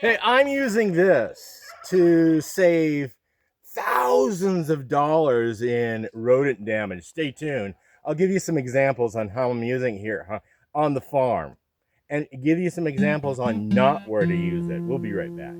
Hey, I'm using this to save thousands of dollars in rodent damage. Stay tuned. I'll give you some examples on how I'm using it here on the farm and give you some examples on not where to use it. We'll be right back.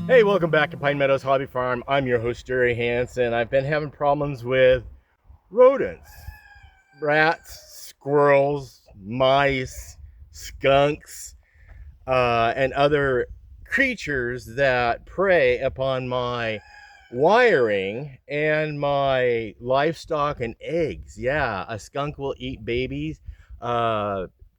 Hey, welcome back to Pine Meadows Hobby Farm. I'm your host, Jerry Hansen. I've been having problems with rodents, rats, squirrels, mice, skunks, and other creatures that prey upon my wiring and my livestock and eggs. Yeah, a skunk will eat babies,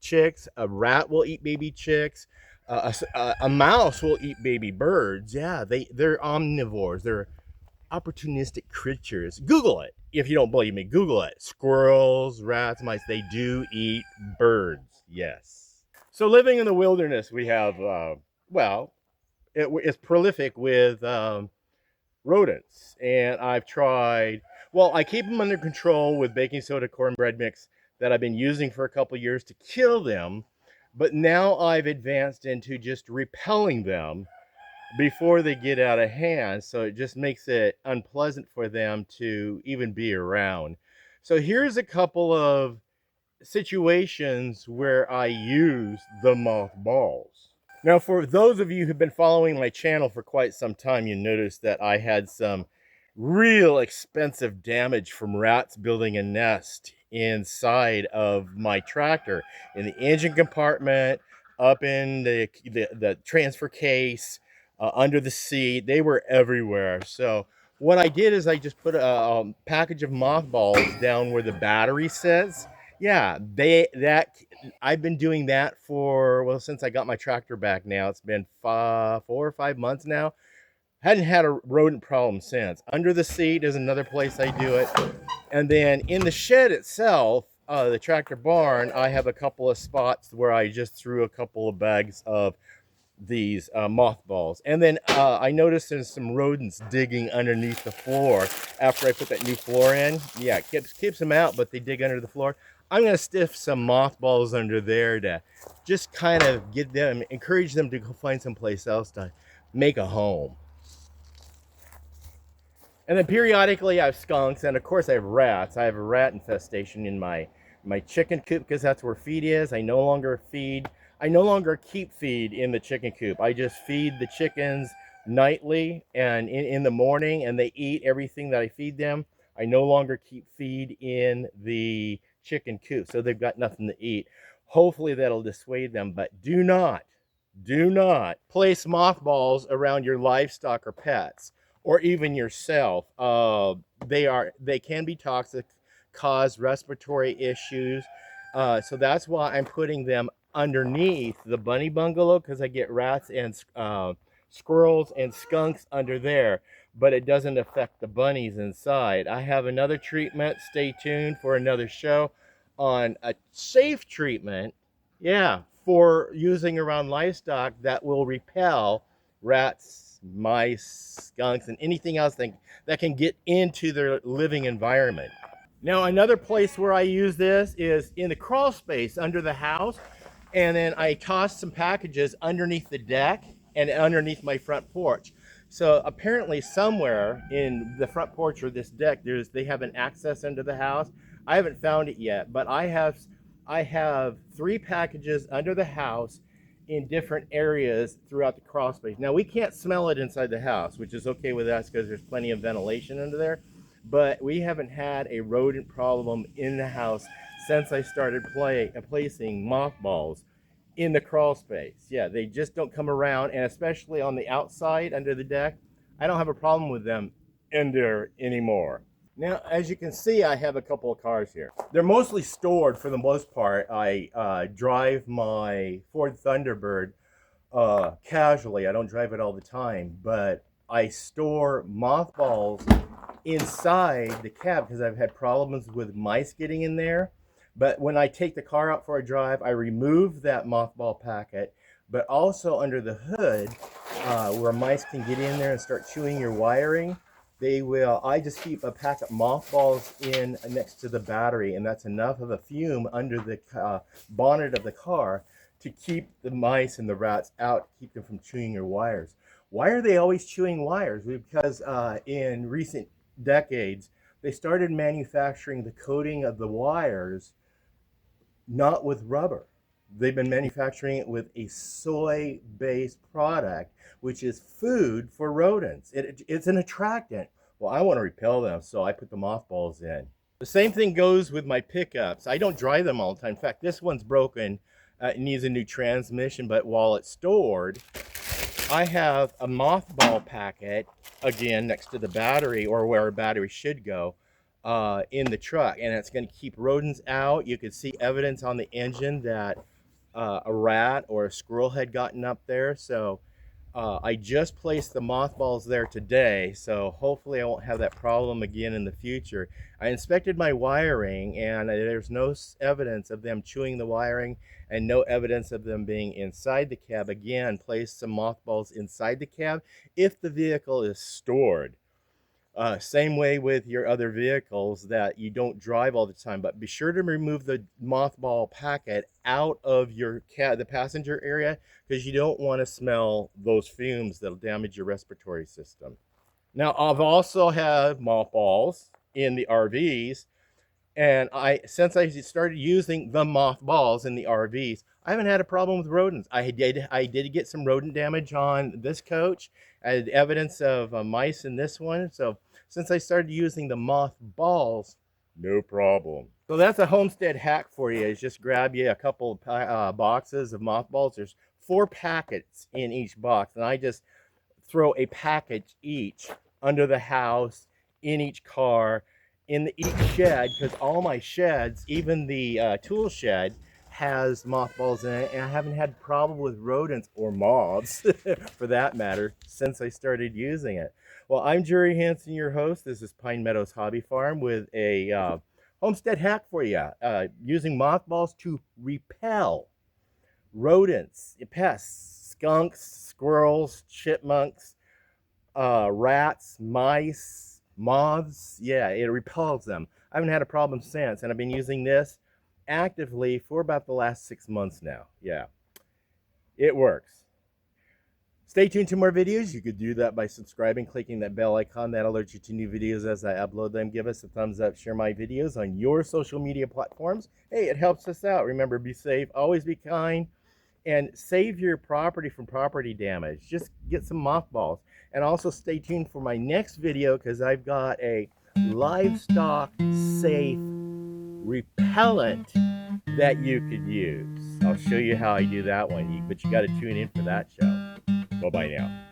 chicks. A rat will eat baby chicks. A mouse will eat baby birds. Yeah, they're omnivores. They're opportunistic creatures. Google it if you don't believe me. Google it. Squirrels, rats, mice. They do eat birds. Yes. So living in the wilderness, we have it's prolific with rodents, and I've tried. Well, I keep them under control with baking soda cornbread mix that I've been using for a couple years to kill them, but now I've advanced into just repelling them before they get out of hand, so it just makes it unpleasant for them to even be around. So here's a couple of situations where I use the mothballs. Now, for those of you who've been following my channel for quite some time, you noticed that I had some real expensive damage from rats building a nest inside of my tractor, in the engine compartment, up in the transfer case, under the seat. They were everywhere. So what I did is I just put a package of mothballs down where the battery sits. Yeah, I've been doing that for, well, since I got my tractor back now. It's been 4 or 5 months now. Hadn't had a rodent problem since. Under the seat is another place I do it. And then in the shed itself, the tractor barn, I have a couple of spots where I just threw a couple of bags of these mothballs. And then I noticed there's some rodents digging underneath the floor after I put that new floor in. Yeah, it keeps them out, but they dig under the floor. I'm going to stiff some mothballs under there to just kind of get them, encourage them to go find someplace else to make a home. And then periodically I have skunks, and of course I have rats. I have a rat infestation in my chicken coop because that's where feed is. I no longer keep feed in the chicken coop. I just feed the chickens nightly and in the morning, and they eat everything that I feed them. I no longer keep feed in the chicken coop, so they've got nothing to eat. Hopefully that'll dissuade them, but do not place mothballs around your livestock or pets, or even yourself. They can be toxic, cause respiratory issues. So that's why I'm putting them underneath the bunny bungalow, because I get rats and squirrels and skunks under there, but it doesn't affect the bunnies inside. I have another treatment. Stay tuned for another show on a safe treatment, yeah, for using around livestock that will repel rats, mice, skunks, and anything else that can get into their living environment. Now, another place where I use this is in the crawl space under the house, and then I toss some packages underneath the deck and underneath my front porch. So apparently somewhere in the front porch or this deck, they have an access into the house. I haven't found it yet, but I have 3 packages under the house in different areas throughout the crawl space. Now, we can't smell it inside the house, which is okay with us because there's plenty of ventilation under there, but we haven't had a rodent problem in the house since I started placing mothballs in the crawl space. Yeah, they just don't come around, and especially on the outside under the deck, I don't have a problem with them in there anymore. Now, as you can see, I have a couple of cars here. They're mostly stored for the most part. I drive my Ford Thunderbird casually. I don't drive it all the time, but I store mothballs inside the cab because I've had problems with mice getting in there. But when I take the car out for a drive, I remove that mothball packet, but also under the hood, where mice can get in there and start chewing your wiring, they will. I just keep a pack of mothballs in next to the battery, and that's enough of a fume under the bonnet of the car to keep the mice and the rats out, keep them from chewing your wires. Why are they always chewing wires? Because in recent decades, they started manufacturing the coating of the wires not with rubber. They've been manufacturing it with a soy-based product, which is food for rodents. It's an attractant. Well, I want to repel them, so I put the mothballs in. The same thing goes with my pickups. I don't drive them all the time. In fact, this one's broken. It needs a new transmission, but while it's stored, I have a mothball packet, again, next to the battery, or where a battery should go, in the truck, and it's going to keep rodents out. You could see evidence on the engine that a rat or a squirrel had gotten up there. So I just placed the mothballs there today, so hopefully I won't have that problem again in the future. I inspected my wiring, and there's no evidence of them chewing the wiring and no evidence of them being inside the cab. Again, place some mothballs inside the cab if the vehicle is stored. Same way with your other vehicles that you don't drive all the time, but be sure to remove the mothball packet out of your the passenger area, because you don't want to smell those fumes that'll damage your respiratory system. Now, I've also had mothballs in the RVs, and since I started using the mothballs in the RVs, I haven't had a problem with rodents. I did get some rodent damage on this coach. I had evidence of mice in this one. So since I started using the mothballs, no problem. So that's a homestead hack for you, is just grab you a couple boxes of mothballs. There's 4 packets in each box, and I just throw a package each under the house, in each car, in each shed, because all my sheds, even the tool shed, has mothballs in it, and I haven't had a problem with rodents or moths for that matter since I started using it. Well, I'm Jerry Hansen, your host. This is Pine Meadows Hobby Farm with a homestead hack for you, using mothballs to repel rodents, pests, skunks, squirrels, chipmunks, rats, mice, moths. Yeah, it repels them. I haven't had a problem since, and I've been using this actively for about the last 6 months now. Yeah, it works. Stay tuned to more videos. You could do that by subscribing, clicking that bell icon. That alerts you to new videos as I upload them. Give us a thumbs up, share my videos on your social media platforms. Hey, it helps us out. Remember, be safe, always be kind, and save your property from property damage. Just get some mothballs. And also stay tuned for my next video, because I've got a livestock safe repellent that you could use. I'll show you how I do that one, but you got to tune in for that show. Bye-bye now.